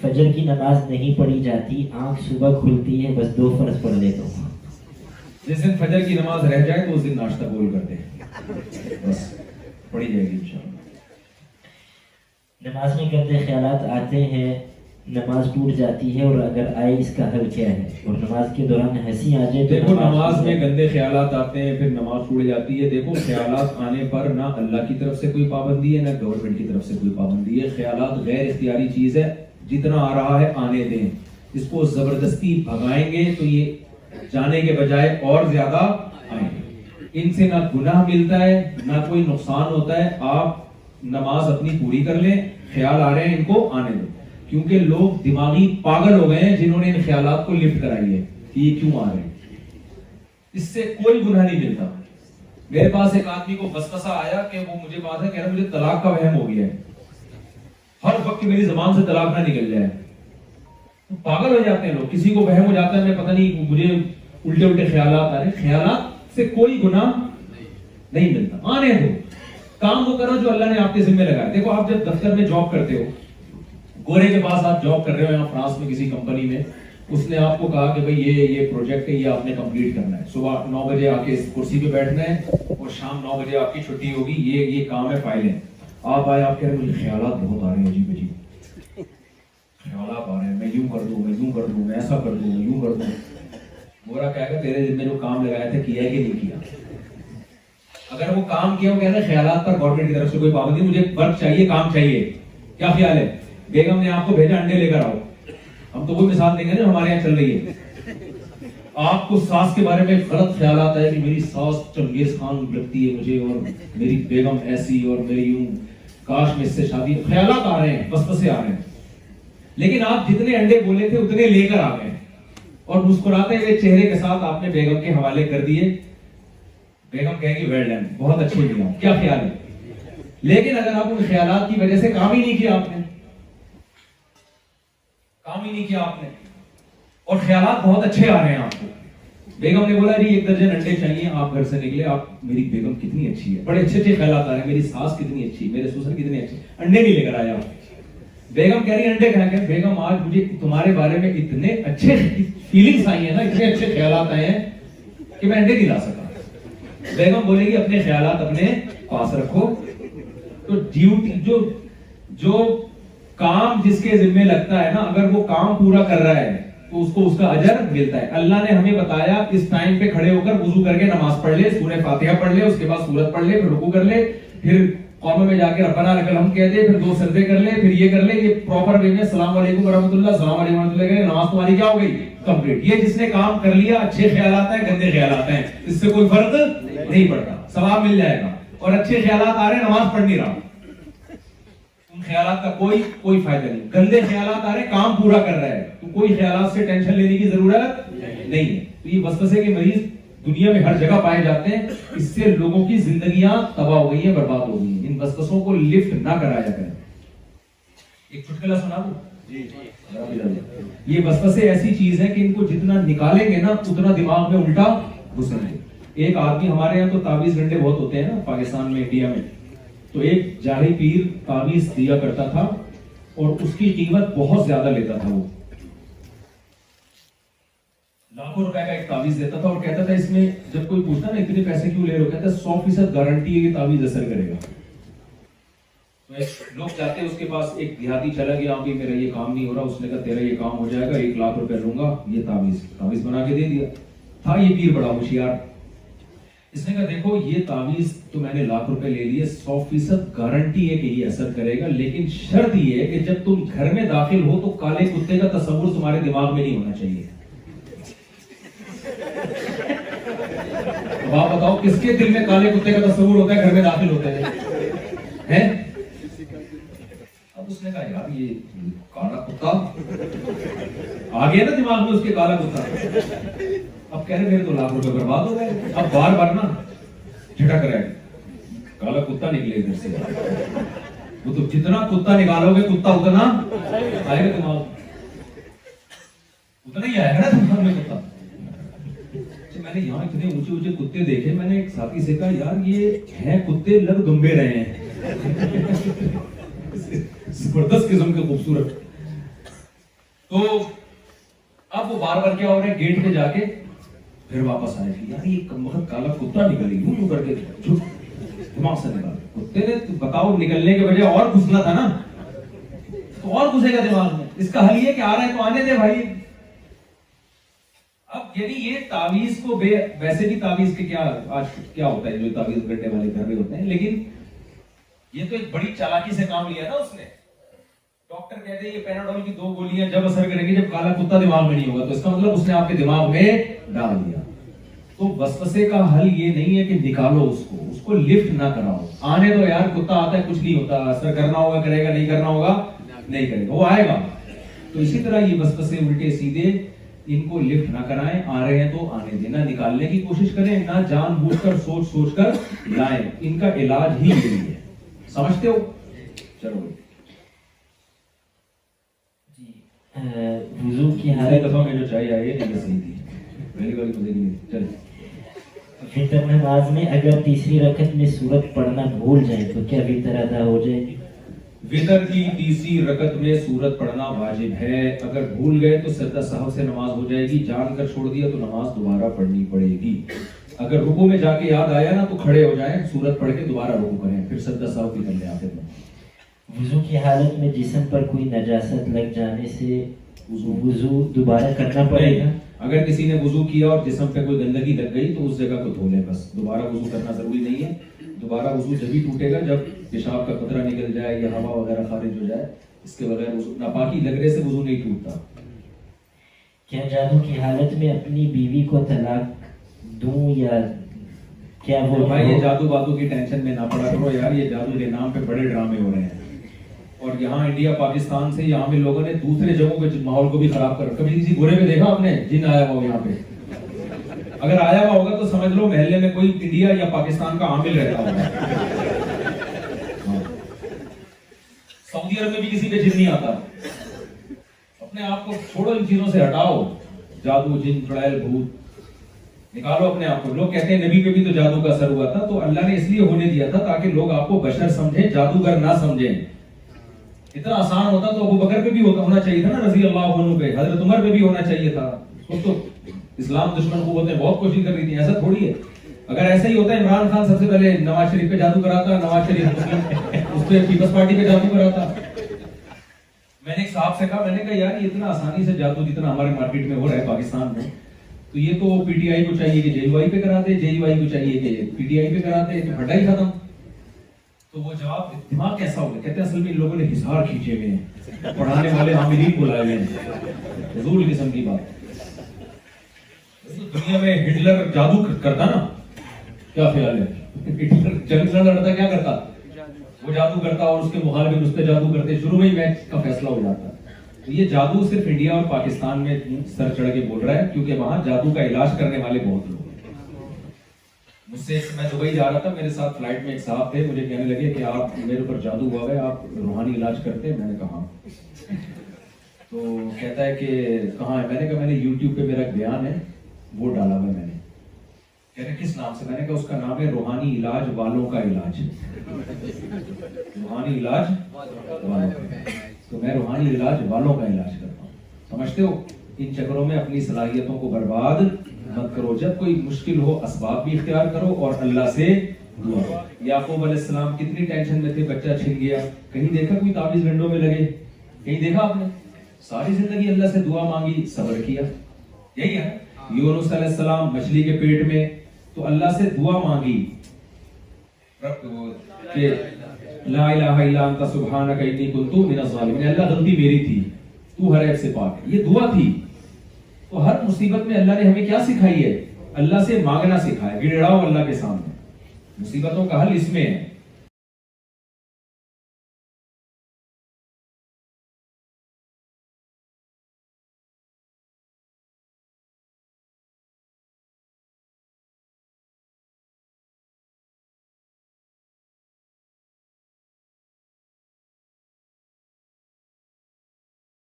فجر کی نماز نہیں پڑھی جاتی, آنکھ صبح کھلتی ہے, بس 2 فرض پڑھ لیتا ہوں. جس دن فجر کی نماز رہ جائے تو اس دن ناشتہ قبول کر دیں, بس پڑھی جائے گی انشاءاللہ. نماز میں گندے خیالات آتے ہیں, نماز ٹوٹ جاتی ہے, اور اگر آئے اس کا حل کیا ہے؟ اور نماز کے دوران ہنسی آ جائے تو دیکھو نماز میں گندے خیالات آتے ہیں پھر نماز ٹوٹ جاتی ہے. دیکھو خیالات آنے پر نہ اللہ کی طرف سے کوئی پابندی ہے نہ گورنمنٹ کی طرف سے کوئی پابندی ہے. خیالات غیر اختیاری چیز ہے, جتنا آ رہا ہے آنے دیں. اس کو زبردستی بھگائیں گے تو یہ جانے کے بجائے اور زیادہ آئیں گے. ان سے نہ گناہ ملتا ہے نہ کوئی نقصان ہوتا ہے. آپ نماز اپنی پوری کر لیں, خیال آ رہے ہیں ان کو آنے دیں, کیونکہ لوگ دماغی پاگل ہو گئے ہیں جنہوں نے ان خیالات کو لفٹ کرائی ہے کہ یہ کیوں آ رہے ہیں. اس سے کوئی گناہ نہیں ملتا. میرے پاس ایک آدمی کو وسوسہ آیا کہ وہ مجھے بات ہے کہہ رہا مجھے طلاق کا وہم ہو گیا ہے, ہر وقت میری زبان سے طلاق نہ نکل جائے. پاگل ہو جاتے ہیں لوگ, کسی کو وہم ہو جاتا ہے میں پتہ نہیں مجھے الٹے الٹے خیالات آ رہے ہیں. خیالات سے کوئی گناہ نہیں ملتا, آنے دو. کام وہ کرو جو اللہ نے آپ کے ذمہ لگایا. دیکھو آپ جب دفتر میں جاب کرتے ہو, گورے کے پاس آپ جاب کر رہے ہو یہاں فرانس میں کسی کمپنی میں, اس نے آپ کو کہا کہ بھئی یہ پروجیکٹ ہے, یہ آپ نے کمپلیٹ کرنا ہے. صبح 9 بجے آ کے اس کرسی پہ بیٹھنا ہے اور شام 9 بجے آپ کی چھٹی ہوگی. یہ کام ہے, فائلیں. آپ آئے, آپ کہہ رہے ہیں مجھے خیالات بہت آ رہے ہیں, عجیب عجیب خیالات آ رہے ہیں, میں یوں کر دوں, میں یوں کر دوں, میں ایسا کر دوں, میں یوں کر دوں. گورا کہے گا تیرے ذمہ جو کام لگایا تھا کیا ہے کہ نہیں کیا؟ اگر وہ کام کیا, وہ کہہ رہے ہیں خیالات پر گورنمنٹ کی طرف سے کوئی پابندی, مجھے ورک چاہیے, کام چاہیے. کیا خیال ہے؟ بیگم نے آپ کو بھیجا انڈے لے کر آؤ. ہم تو کوئی مثال دیں گے نا ہمارے یہاں چل رہی ہے. آپ کو ساس کے بارے میں غلط خیالات آئے کہ میری ساس چنگیز خان لگتی ہے مجھے, اور میری بیگم ایسی, اور میری یوں, کاش میں اس سے شادی. خیالات آ رہے ہیں, وسوسے آ رہے ہیں. لیکن آپ جتنے انڈے بولے تھے اتنے لے کر آ گئے, اور مسکراتے ہوئے چہرے کے ساتھ آپ نے بیگم کے حوالے کر دیے. بیگم کہے گی ویل ڈن, بہت اچھے دیا. کیا خیال ہے؟ لیکن اگر آپ ان خیالات کی وجہ سے کام ہی نہیں کیا, آپ نے کام ہی نہیں کیا آپ نے, اور خیالات بہت اچھے آ رہے ہیں آپ کو. بیگم نے بولا جی 1 درجن انڈے چاہیے, آپ گھر سے نکلے, آپ میری بیگم کتنی اچھی ہے, بڑے اچھے اچھے خیالات آ رہے ہیں, میری ساس کتنی اچھی, میرے سسر کتنے اچھے. انڈے نہیں لے کر آیا. بیگم کہہ رہی انڈے کھا کے, بیگم آج مجھے تمہارے بارے میں اتنے اچھے فیلنگز آئی ہیں نا, اتنے اچھے خیالات آئے ہیں کہ میں انڈے نہیں لا سکا. بیگم بولے گی اپنے خیالات اپنے پاس رکھو. تو ڈیوٹی جو کام جس کے ذمہ لگتا ہے نا, اگر وہ کام پورا کر رہا ہے تو اس کو اس کا اجر ملتا ہے. اللہ نے ہمیں بتایا اس ٹائم پہ کھڑے ہو کر وضو کر کے نماز پڑھ لے, سورہ فاتحہ پڑھ لے, اس کے بعد سورت پڑھ لے, پھر رکوع کر لے, پھر قوم میں جا کے ربنا لک الحمد کہہ دے, پھر 2 سجدے کر لے, پھر یہ کر لے. یہ پراپر وے میں السلام علیکم ورحمۃ اللہ, السلام علیکم ورحمۃ اللہ, نماز تمہاری کیا ہو گئی؟ کمپلیٹ. یہ جس نے کام کر لیا, اچھے خیالات ہیں گندے خیالات ہیں, اس سے کوئی فرق نہیں پڑتا, ثواب مل جائے گا. اور اچھے خیالات آ رہے ہیں, نماز پڑھ نہیں رہا, ان خیالات کا کوئی فائدہ نہیں. گندے خیالات آ رہے ہیں, کام پورا کر رہا ہے, تو کوئی خیالات سے ٹینشن لینے کی ضرورت نہیں ہے. تو یہ وسوسے کے مریض دنیا میں ہر جگہ پائے جاتے ہیں. اس سے لوگوں کی زندگیاں تباہ ہو گئی ہیں, برباد ہو گئی ہیں. ان وسوسوں کو لفٹ نہ کرایا کریں. ایک چٹکلا سنا دوں. یہ وسوسے ایسی چیز ہے کہ ان کو جتنا نکالیں گے نا اتنا دماغ میں الٹا گھسیں گے. ایک آدمی, ہمارے یہاں تو تعویذ گنڈے بہت ہوتے ہیں نا پاکستان میں, انڈیا میں, تو ایک جاہی پیر تعویذ دیا کرتا تھا اور اس کی قیمت بہت زیادہ لیتا تھا. وہ لاکھوں روپے کا ایک تعویذ دیتا تھا اور کہتا تھا اس میں, جب کوئی پوچھتا نا اتنے پیسے کیوں لے رہے ہو, کہتا ہے 100% گارنٹی ہے کہ تعویذ اثر کرے گا. تو لوگ جاتے ہیں اس کے پاس, ایک دیہاتی چلا گیا, بھی میرا یہ کام نہیں ہو رہا. اس نے کہا تیرا یہ کام ہو جائے گا, 1 لاکھ روپے لوں گا, یہ تعویذ بنا کے دے دیا. تھا یہ پیر بڑا ہوشیار. اس نے کہا دیکھو یہ تعویذ تو میں نے 1 لاکھ روپے لے لیے, 100% گارنٹی ہے کہ یہ اثر کرے گا, لیکن شرط یہ ہے کہ جب تم گھر میں داخل ہو تو کالے کتے کا تصور تمہارے دماغ میں نہیں ہونا چاہیے. اب آپ بتاؤ کس کے دل میں کالے کتے کا تصور ہوتا ہے گھر میں داخل ہوتے ہیں؟ اب اس نے کہا یار یہ کالا کتا آ گیا نا دماغ میں اس کے, کالا کتا. اب کہہ رہے میرے تو 1 لاکھ روپے برباد ہو گئے. اب بار بار نا جھٹک رہے, کالا کتا نکلے ادھر سے. وہ تو جتنا کتا نکالو گے کتا اتنا آئے گا دماغ, اتنا ہی آئے گا نا دماغ میں کتا. میں نے یہاں اتنے اونچے اونچے کتے دیکھے, میں نے ایک ساتھی سے کہا یار یہ ہیں کتے لگ دمبے رہے ہیں, زبردست قسم کے خوبصورت. تو اب وہ بار بار کیا ہو رہا ہے, گیٹ پہ جا کے پھر واپس آئے کہ یار یہ کم وقت کالا کتا نکل یوں کر کے دماغ سے نکال. کتے نے بتاؤ نکلنے کے بجائے اور گھسنا تھا نا, تو اور گھسے گا دماغ میں. اس کا حل یہ کہ آ رہا ہے تو آنے دے بھائی. اب یعنی یہ تعویذ کو ویسے بھی تعویذ کے کیا آج کیا ہوتا ہے جو تعویذ کرنے والے کر رہے ہوتے ہیں, لیکن یہ تو ایک بڑی چالاکی سے کام لیا نا اس نے. ڈاکٹر کہتے ہیں یہ پیناڈول کی 2 گولیاں جب اثر کریں گی جب کالا کتا دماغ میں نہیں ہوگا, تو اس کا مطلب اس نے آپ کے دماغ میں ڈال دیا. تو وسوسے کا حل یہ نہیں ہے کہ نکالو اس کو لفٹ نہ کراؤ. آنے دو یار, کتا آتا ہے کچھ نہیں ہوتا, اثر کرنا ہوگا کرے گا, نہیں کرنا ہوگا نہیں کرے گا, وہ آئے گا. تو اسی طرح یہ وسوسے الٹے سیدھے ان کو لفٹ نہ کرائیں. آ رہے ہیں تو آنے دینا, نکالنے کی کوشش کریں, نہ جان بوجھ کر سوچ کر لائیں. ان کا علاج ہی یہی ہے, سمجھتے ہو؟ چلو وضو کی حالت دفعہ میں جو چاہیے آئی ہے نہیں صحیح تھی, پہلی والی مجھے نہیں. چلے وتر نماز میں اگر تیسری رکعت میں سورت پڑھنا بھول جائیں تو کیا وتر ادا ہو جائے گی؟ وتر کی تیسری رکعت میں سورت پڑھنا واجب ہے. اگر بھول گئے تو سجدہ سہو سے نماز ہو جائے گی, جان کر چھوڑ دیا تو نماز دوبارہ پڑھنی پڑے گی. اگر رکوع میں جا کے یاد آیا نا تو کھڑے ہو جائیں, سورت پڑھ کے دوبارہ رکوع کریں, پھر سجدہ سہو بھی کر لیں آخر میں. وضو کی حالت میں جسم پر کوئی نجاست لگ جانے سے وضو دوبارہ کرنا پڑے گا؟ اگر کسی نے وضو کیا اور جسم پہ کوئی گندگی لگ گئی تو اس جگہ کو دھو لے, بس دوبارہ وضو کرنا ضروری نہیں ہے. دوبارہ وضو جبھی ٹوٹے گا جب پیشاب کا قطرہ نکل جائے یا ہوا وغیرہ خارج ہو جائے, اس کے بغیر ناپاکی لگنے سے وضو نہیں ٹوٹتا. کیا جادو کی حالت میں اپنی بیوی کو طلاق دوں یا کیا وہ؟ بھائی یہ جادو بادو کی ٹینشن میں نہ پڑا کرو یار, یہ جادو کے نام پہ بڑے ڈرامے ہو رہے ہیں. اور یہاں انڈیا پاکستان سے یہاں پہ لوگوں نے دوسرے جگہوں پہ ماحول کو بھی خراب کر. کبھی کسی گورے پہ دیکھا آپ نے جن آیا ہوا یہاں پہ؟ اگر آیا ہوا ہوگا تو سمجھ لو محلے میں کوئی انڈیا یا پاکستان کا عامل رہتا ہوگا. سعودی عرب میں بھی کسی پہ جن نہیں آتا. اپنے آپ کو چھوڑو, ان چیزوں سے ہٹاؤ. جادو جن چڑیل بھوت نکالو اپنے آپ کو. لوگ کہتے ہیں نبی پہ بھی تو جادو کا اثر ہوا تھا, تو اللہ نے اس لیے ہونے دیا تھا تاکہ لوگ آپ کو بشر سمجھیں, جادوگر نہ سمجھیں. اتنا آسان ہوتا تو ابو بکر پہ بھی ہونا چاہیے تھا نا, رضی اللہ عنہ پہ, حضرت عمر پہ بھی ہونا چاہیے تھا. اس تو اسلام دشمن قوتیں بہت کوشش کر رہی تھی, ایسا تھوڑی ہے. اگر ایسا ہی ہوتا ہے عمران خان سب سے پہلے نواز شریف پہ جادو کراتا, نواز شریف اس پہ پیپلز پارٹی پہ جادو کراتا. میں نے ایک صاحب سے کہا, میں نے کہا یار یہ اتنا آسانی سے جادو جتنا ہمارے مارکیٹ میں ہو رہا ہے پاکستان میں, تو یہ تو پی ٹی آئی کو چاہیے کہ جے یو آئی پہ کراتے, جے یو آئی کو چاہیے کہ پی ٹی آئی پہ کراتے, پھٹا ہی ختم. تو وہ جواب, دماغ کیسا ہو گیا؟ کہتے ہیں اصل میں ان لوگوں نے حصار کھینچے ہوئے ہیں, پڑھانے والے عاملین بلائے ہوئے ہیں, فضول قسم کی بات. دنیا میں ہٹلر جادو کرتا نا, کیا خیال ہے؟ ہٹلر جنگ لڑتا کیا کرتا؟ وہ جادو کرتا اور اس کے مخالف اس پہ جادو کرتے, شروع میں ہی میچ کا فیصلہ ہو جاتا. تو یہ جادو صرف انڈیا اور پاکستان میں سر چڑھ کے بول رہا ہے کیونکہ وہاں جادو کا علاج کرنے والے بہت لوگ ہیں. مجھ سے میں دبئی جا رہا تھا, میرے ساتھ فلائٹ میں ایک صاحب تھے, مجھے کہنے لگے کہ آپ میرے اوپر جادو ہوا ہے, آپ روحانی علاج کرتے ہیں؟ میں نے کہا تو کہتا ہے کہ کہاں ہے؟ میں نے کہا میں نے یوٹیوب پہ میرا ایک بیان ہے وہ ڈالا ہوا ہے. میں نے کہہ رہے کس نام سے؟ میں نے کہا اس کا نام ہے روحانی علاج والوں کا علاج. روحانی علاج والوں کا. تو میں روحانی علاج والوں کا علاج کرتا ہوں, سمجھتے ہو؟ ان چکروں میں اپنی صلاحیتوں کو برباد مت کرو. جب کوئی مشکل ہو اسباب بھی اختیار کرو اور اللہ سے دعا. یعقوب علیہ السلام کتنی ٹینشن میں تھے, بچہ چھن گیا, کہیں دیکھا کوئی تعویذ ونڈو میں لگے؟ کہیں دیکھا آپ نے؟ ساری زندگی اللہ سے دعا مانگی, صبر کیا. یہی ہے یونس علیہ السلام مچھلی کے پیٹ میں, تو اللہ سے دعا مانگی کہ لا الہ الا انت سبحانک انی کنت من الظالمین, اللہ غلطی میری تھی, تو ہر عیب سے پاک ہے. یہ دعا تھی. تو ہر مصیبت میں اللہ نے ہمیں کیا سکھائی ہے؟ اللہ سے مانگنا سکھایا. گڑگڑاؤ اللہ کے سامنے, مصیبتوں کا حل اس میں ہے.